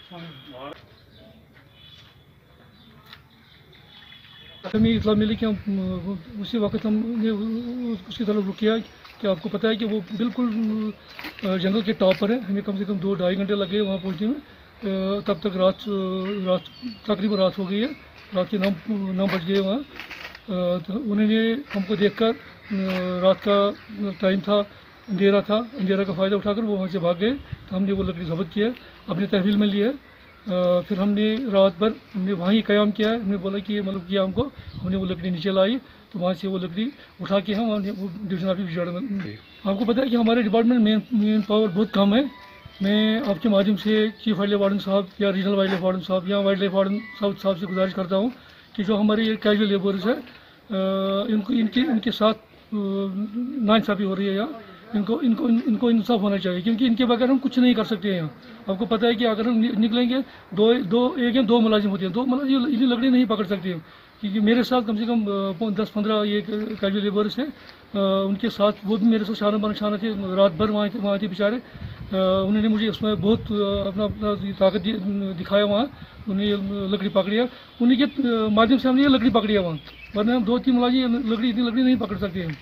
हमें इतला मिली कि हम उसी वक्त हमने उसकी तरफ रुक किया कि आपको पता है कि वो बिल्कुल जंगल के टॉप पर है। हमें कम से कम 2-2.5 घंटे लगे वहाँ पहुँचने में। तब तक रात रात तकरीबन रात हो गई है। रात के 9 बज गए वहाँ। तो उन्होंने हमको देखकर रात का टाइम था, अंधेरा था, अंधेरा का फ़ायदा उठाकर वो वहाँ से भाग गए। तो हमने वो लकड़ी ज़ब्त किया, अपने तहवील में लिया। फिर हमने रात भर हमने वहीं क़याम किया है। हमने बोला कि ये मतलब किया हमको, हमने वो लकड़ी नीचे लाई, तो वहाँ से वो लकड़ी उठा के हमने वो डिवीजन ऑफिस भिजवा में। आपको पता है कि हमारे डिपार्टमेंट में मैन पावर बहुत कम है। मैं आपके माध्यम से चीफ वाइल्ड लाइफ वार्डन साहब या रीजनल वाइल्ड लाइफ वार्डन साहब या वाइल्ड लाइफ वार्डन साहब से गुजारिश करता हूँ कि जो हमारे ये कैजुअल लेबर्स है, इनको इनके साथ नाइंसाफ़ी हो रही है यहाँ। इनको इनको इनको इंसाफ होना चाहिए, क्योंकि इनके बगैर हम कुछ नहीं कर सकते हैं यहाँ। आपको पता है कि अगर हम निकलेंगे, एक या दो मुलाजिम होते हैं, दो मुलाजिम इतनी लकड़ी नहीं पकड़ सकते हैं। क्योंकि मेरे साथ कम से कम 10-15 ये कैजुअल लेबर्स हैं, उनके साथ वो भी मेरे साथ शाना थे, रात भर वहाँ थे बेचारे। उन्होंने मुझे उसमें बहुत अपना ताकत दिखाया वहाँ। उन्हें लकड़ी पकड़ी है, उन्हीं के माध्यम से हमने ये लकड़ी पकड़ी है वहाँ, वरना हम 2-3 मुलाजिम इतनी लकड़ी नहीं पकड़ सकते हैं।